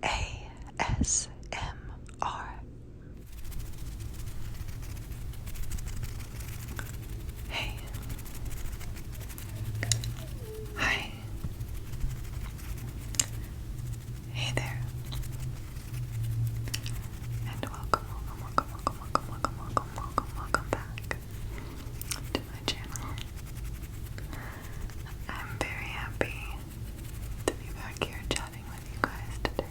ASMR. Hey. Hi. Hey there. And welcome back to my channel. I'm very happy to be back here chatting with you guys today.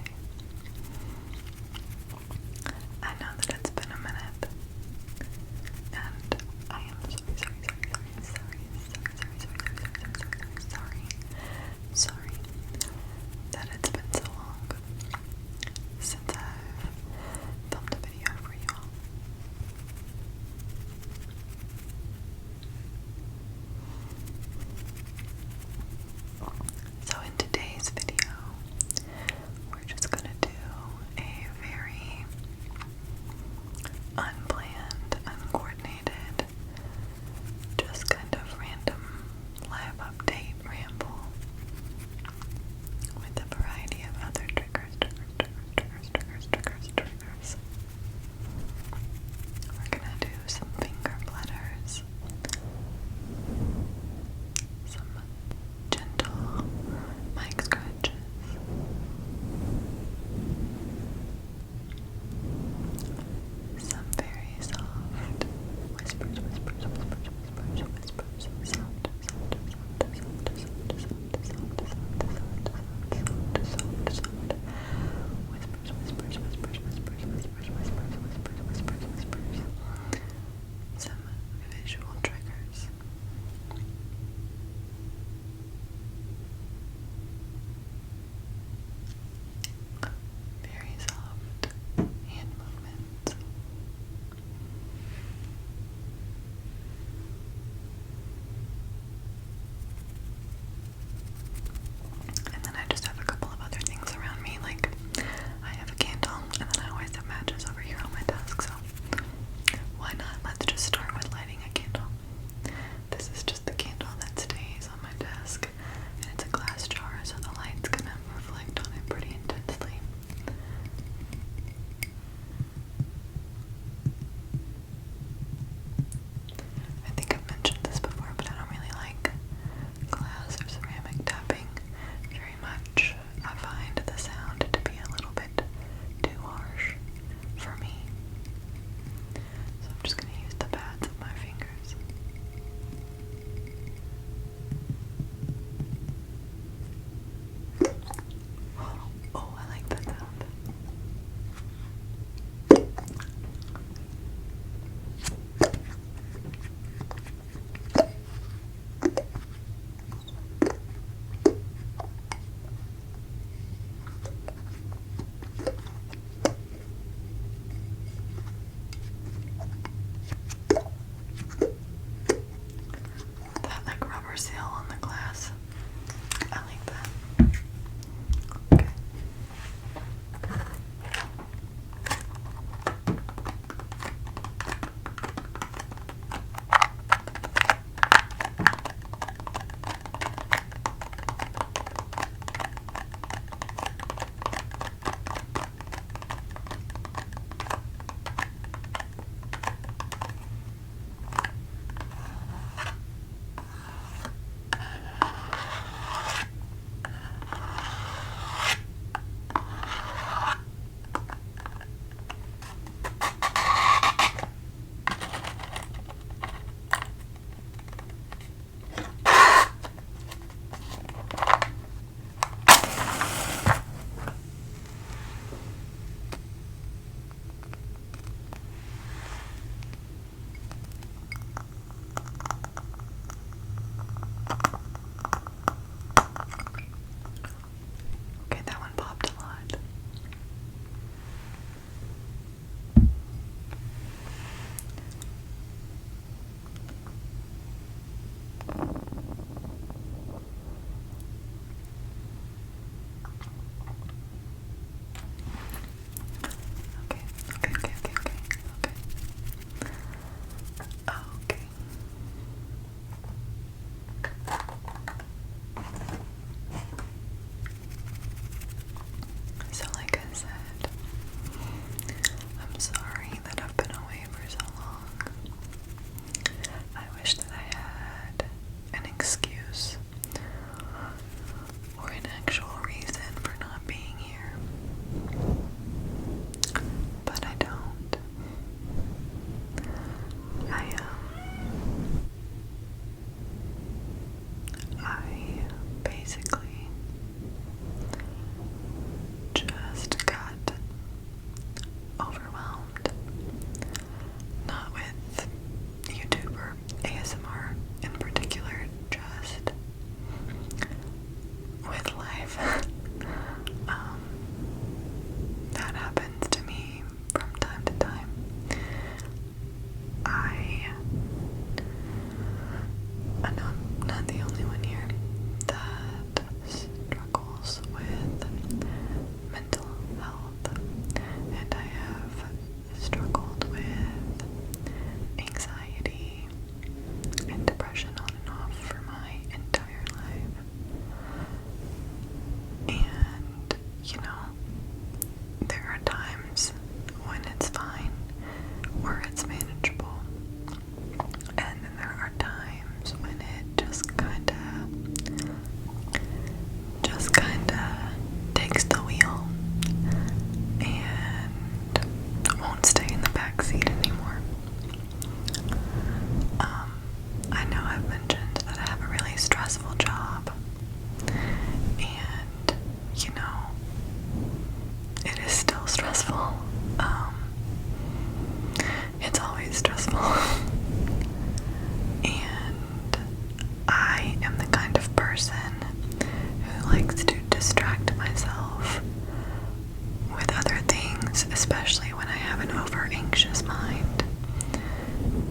things, especially when I have an over anxious mind.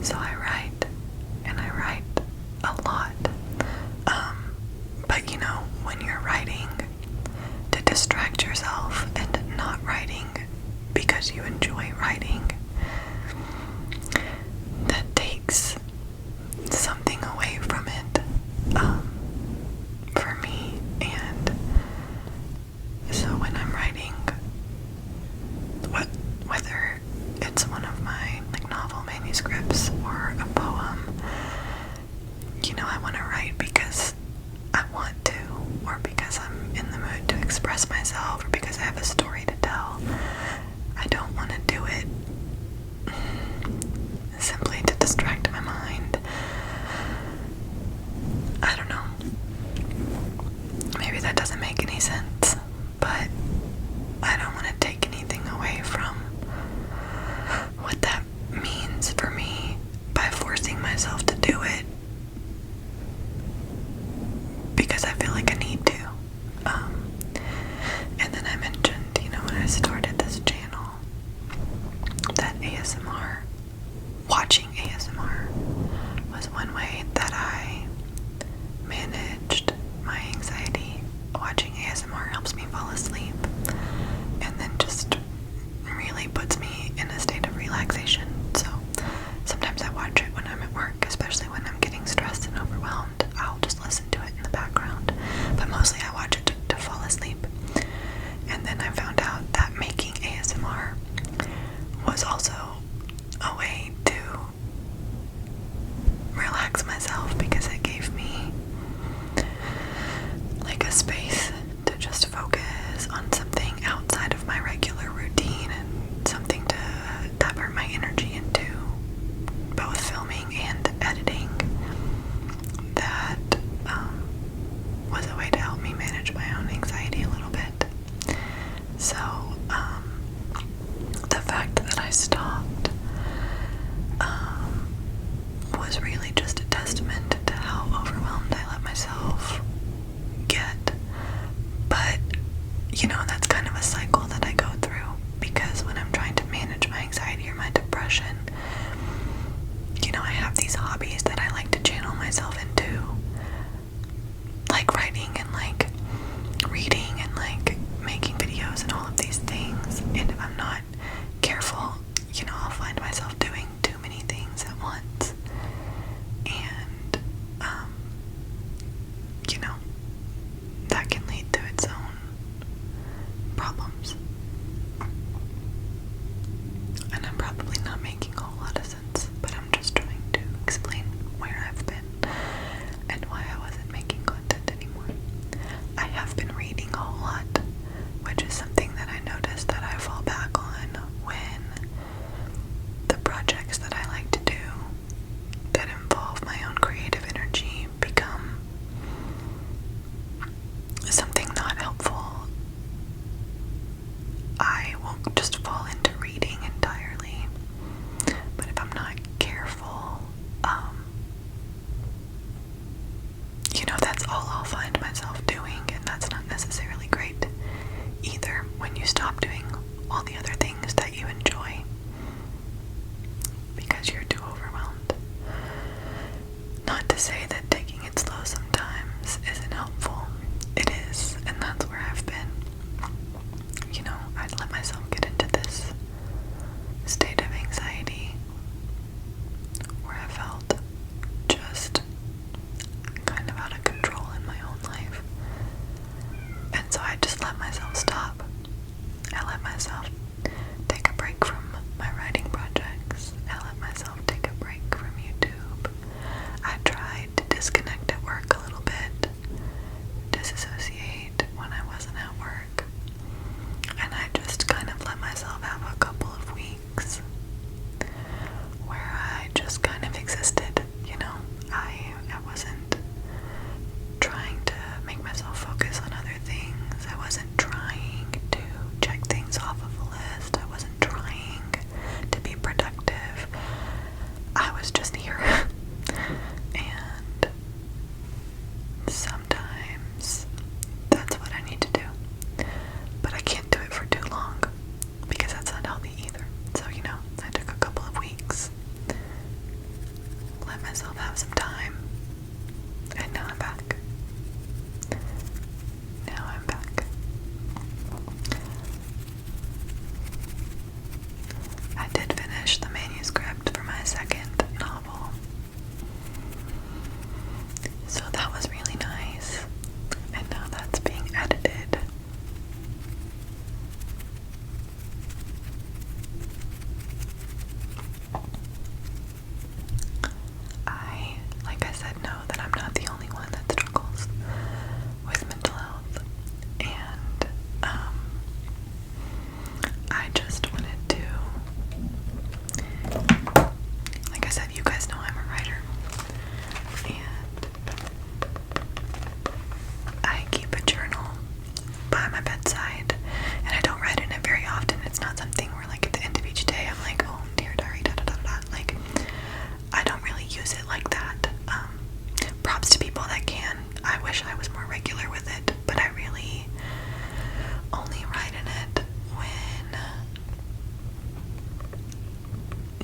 So I write, and I write a lot. But when you're writing to distract yourself and not writing because you enjoy writing, that takes something away from it, for me. And so when I'm writing, whether it's one of my novel manuscripts or a poem, I want to write because I want to, or because I'm in the mood to express myself, or because I have a story to tell. I don't want to do it simply to distract my mind. I don't know. Maybe that doesn't make any sense, but I don't want to take anything away from what that means for me by forcing myself to do it because I feel like I need to. And then I mentioned, when I started this channel, that watching ASMR was one way that I managed my anxiety. Watching ASMR helps me fall asleep, and then just really puts me in a state of relaxation. So sometimes I watch it when I'm at work, especially when I'm getting stressed and overwhelmed. I'll just listen to it in the background, but mostly I watch it to fall asleep. And then I found out that making ASMR was also a way to relax myself, because it gave me a space to just focus on something outside of my regular routine, and something to divert my energy into both filming and editing. That was a way to help me manage my own anxiety a little bit. So the fact that I stopped was really just a testament to how overwhelmed I let myself get. But that's kind of a cycle that I go through, because when I'm trying to manage my anxiety or my depression, I have these hobbies that I like to channel myself into, like writing and reading and making videos and all of these things. And if I'm not careful, I'll find myself doing too many things at once. And that can lead to its own problems. And I'm probably not making a whole lot of sense, but I'm just trying to explain where I've been and why I wasn't making content anymore. I have been reading a whole lot, which is something that I noticed that I fall back on when the projects that I like to do that involve my own creative energy become something not helpful. I won't just fall into reading entirely, but if I'm not careful, that's all I'll find myself doing, and that's not necessarily great either when you stop doing all the other things that you enjoy because you're too overwhelmed. Not to say that taking it slow sometimes isn't helpful. It is, and that's where I've been. I'd let myself get into this state of anxiety where I felt just kind of out of control in my own life. And so I just let myself stop. I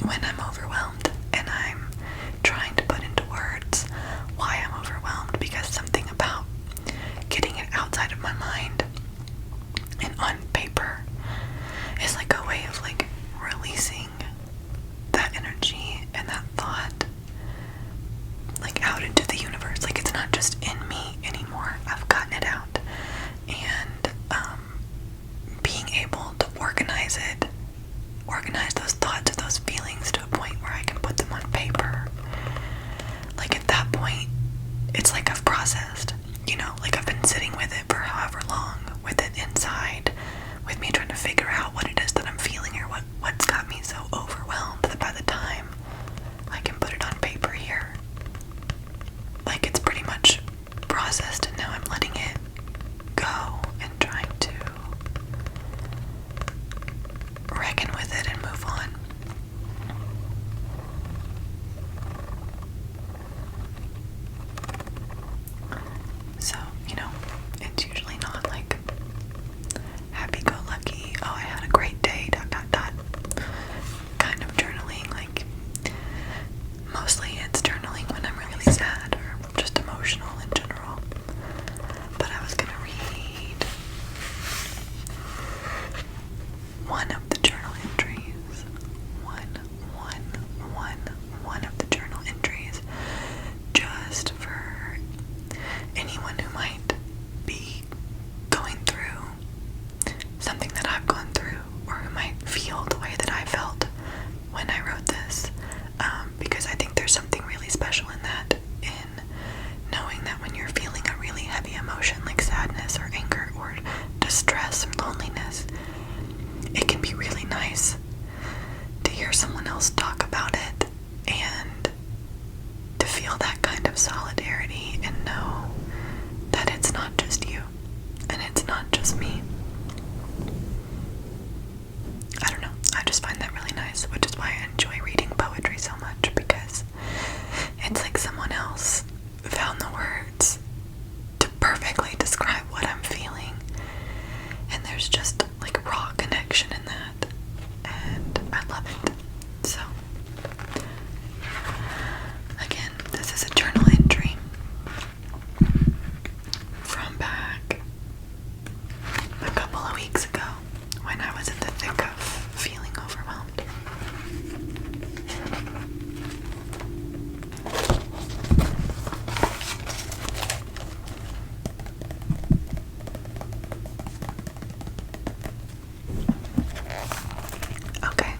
when I'm overwhelmed and I'm trying to put into words why I'm overwhelmed, because something about getting it outside of my mind and on paper is like a way of like releasing that energy and that thought like out into the universe. Like it's not just in me anymore. I've gotten it out. And being able to organize those thoughts or those feelings to a point where I can put them on paper. Like at that point, it's like I've processed, you know, like I've been sitting with it for however long, with it inside, with me trying to figure out what it is that I'm feeling or what's got me so overwhelmed that by the time I can put it on paper here, like it's pretty much processed, and now I'm letting it go and trying to reckon with it and move on. So, you know, it's usually not like happy-go-lucky, oh, I had a great day, ... kind of journaling. Like, mostly it's journaling when I'm really sad or just emotional in general. But I was gonna read one of the journal entries. One of the journal entries, just for anyone who might be going through something that I've gone through, or who might feel the way that I felt when I wrote this, because I think there's something really special in that, in knowing that when you're feeling a really heavy emotion like sadness or anger or distress or loneliness, it can be really nice to hear someone else talk about it and to feel that kind of solidarity and know that it's not just you and it's not just me. I don't know, I just find that really nice, which is why I enjoy reading poetry so much, because it's like someone else found the words to perfectly describe what I'm feeling, and there's just like raw connection in that, and I love it. So again, this is a journal entry from back a couple of weeks ago when I was in the thick of feeling overwhelmed. Okay,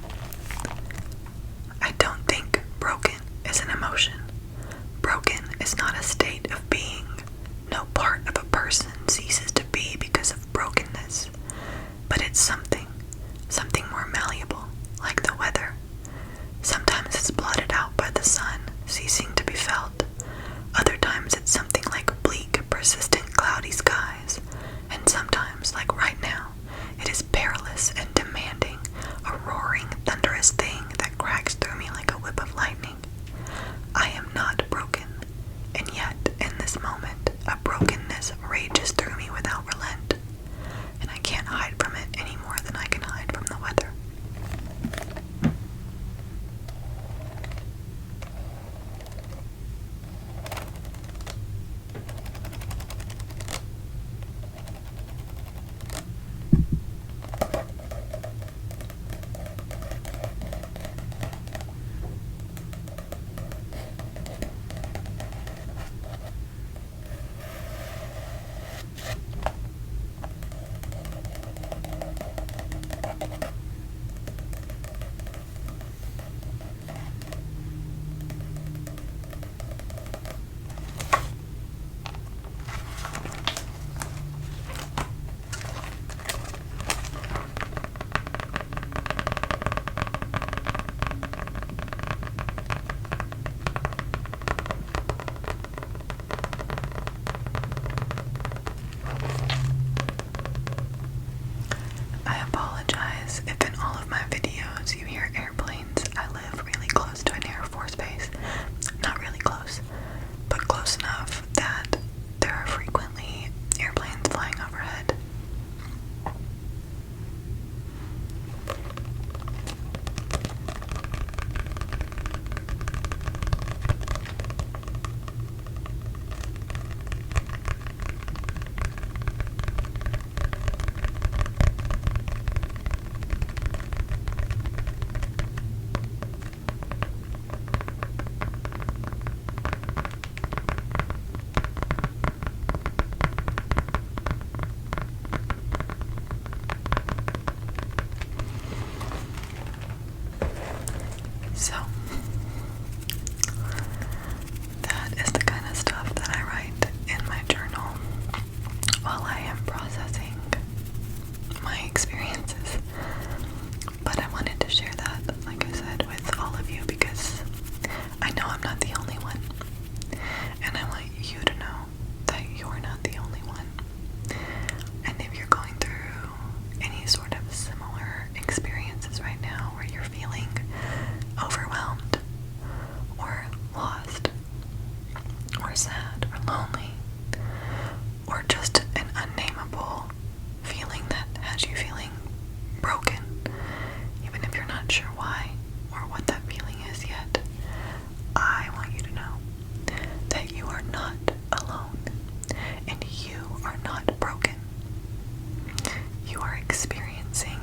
experiencing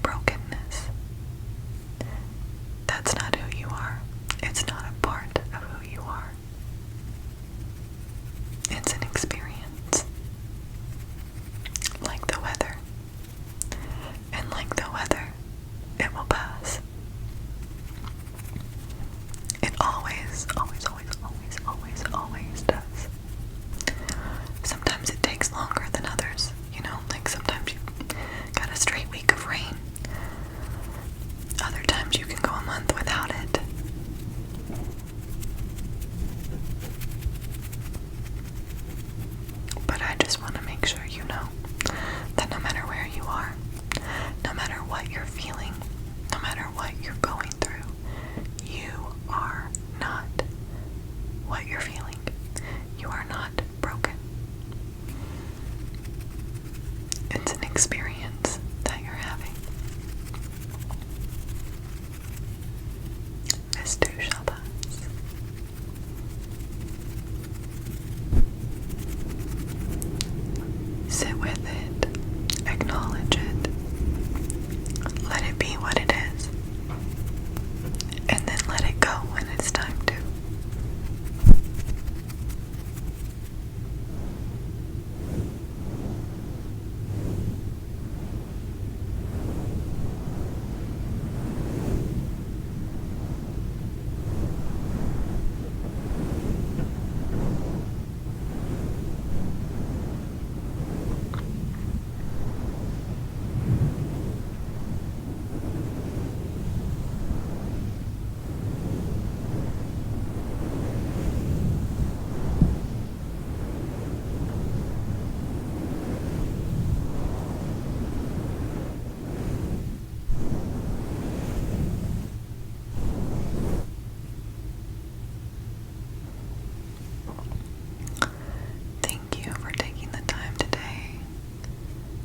brokenness. That's not who you are. It's not a part of who you are. It's an experience. Like the weather. And like the weather, it will pass. It always, always, always, always, always, always does. Sometimes it takes longer than others, you know, like sometimes you got a straight week of rain. Other times you can go a month without it. But I just want to make sure you know that no matter where you are, no matter what you're feeling, no matter what you're going through, you are not what you're feeling. You are not broken. It's an experience that you're having. This too shall pass. Sit with it. Acknowledge it. Let it be what it is. And then let it go when it's time to. Thank you for taking the time today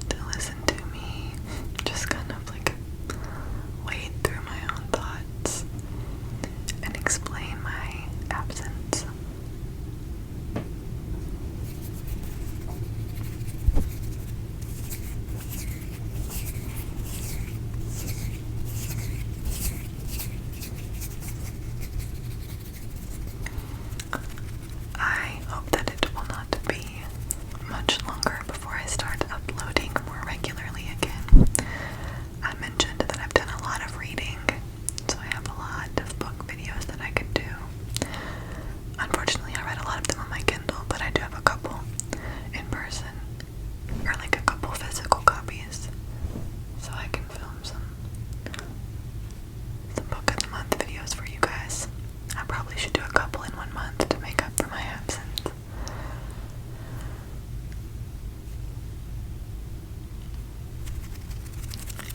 to listen to me just kind of like wade through my own thoughts and explain my absence. I hope that it will not be much longer before I start uploading more regularly again. I mentioned that I've done a lot of reading, so I have a lot of book videos that I could do. Unfortunately, I read a lot of them on my Kindle, but I do have a couple in person, or like a couple physical copies, so I can film some book of the month videos for you guys. I probably should do a couple in 1 month to make up for my absence.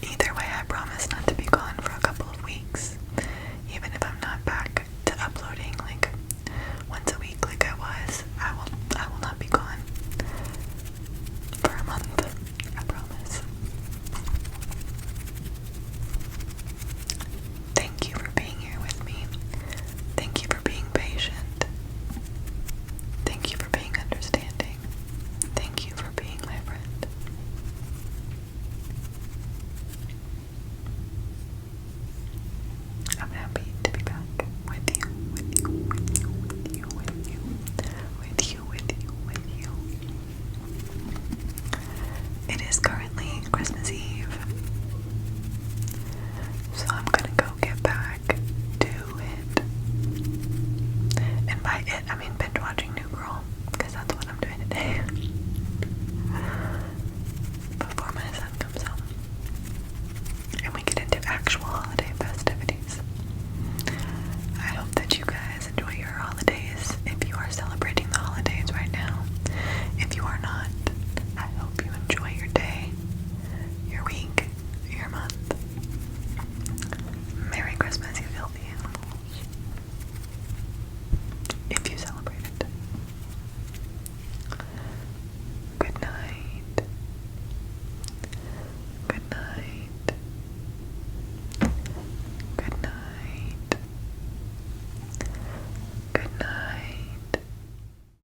Either way, I promise not